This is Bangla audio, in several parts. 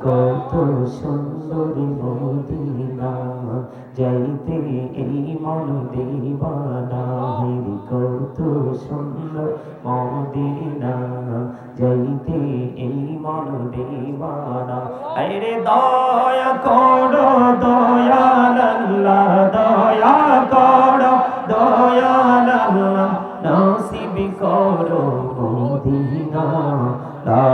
কত সুন্দর মদিনা, যাইতে এই মন দিবানা। কত সুন্দর মদিনা, যাইতে এই মন দিবানা। আরে দয়া করো দয়াল আল্লাহ, দয়া করো দয়াল আল্লাহ, নসিব করো মদিনা। লা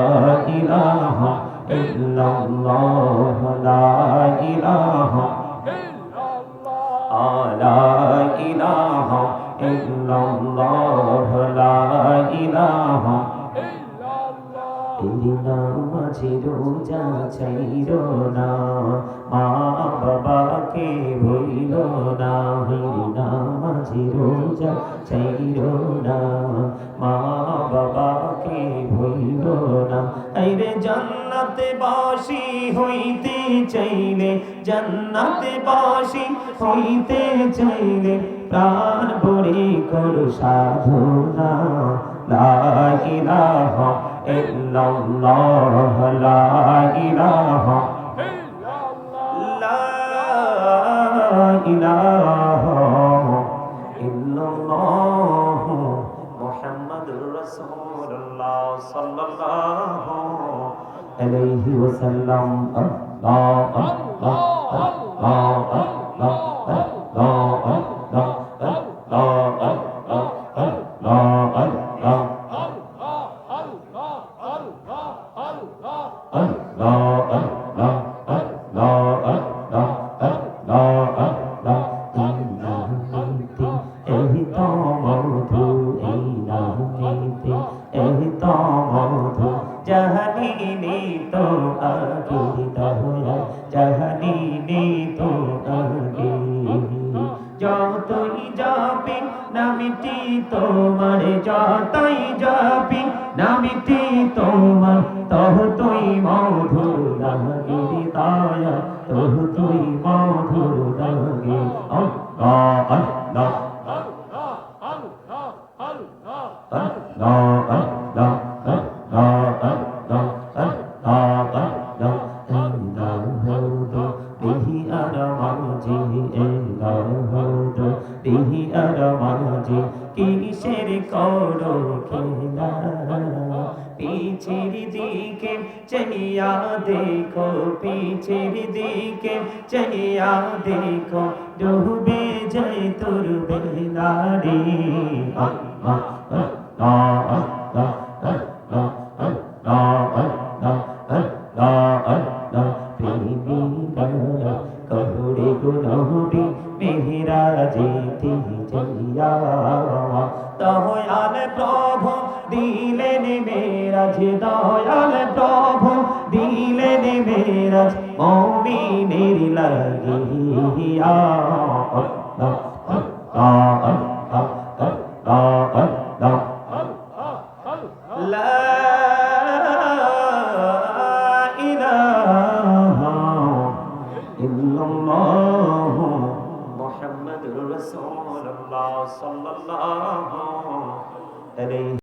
ইলাহা ইল্লাল্লাহ, লা ইলাহা লা ইলাহা ইল্লাল্লাহ, লা ইলাহা। এই নামাজে রোজা ছাইরো না, মা বাবাকে ভুইলো না। এই নামাজে রোজা ছাইরো না, মা বাবাকে ভুইলো না। আইরে জান্নাতে বাসী হইতে চাইলে, জান্নাতে বাসী হইতে চাইলে, প্রাণ ভরে করো সাধনা। লা ইলাহা ইল্লাল্লাহ, লা ইলাহা লা ইলাহা ইল্লাল্লাহ, মুহাম্মাদুর রাসূলুল্লাহ সাল্লাল্লাহু আলাইহি ওয়াসাল্লাম। আল্লাহ আল্লাহ আল্লাহ আল্লাহ আল্লাহ আল্লাহ জাহানি তো আগে দয়া, জাহানি তো আগে। যতই যাবি নামিটি তোমার, যতই যাবি নামিটি তোমার, তহ তুই মধুর লাগে দয়া, তহ তুই মধুর লাগে। আল্লাহ আল্লাহ কিসের করো খেলা, পিছের দিকে চাইয়া দেখো, পিছের দিকে চাইয়া দেখো, ডুবে যায় তোর বেলা রে। আল্লাহ আল্লাহ আল্লাহ আল্লাহ আল্লাহ আল্লাহ আল্লাহ আল্লাহ। প্রেমিকারা করে গো নবী মেহরাজেতে যাইয়া, দয়াল প্রভু দিলেন মেরাজ, দয়াল প্রভু দিলেন মেরাজ, মুমিনের লাগিয়া। আল্লাহ আল্লাহ আল্লাহ আল্লাহ আল্লাহ। লা ইলাহা ইল্লাল্লাহ, মুহাম্মাদুর রাসূলুল্লাহ সাল্লাল্লাহু আলাইহি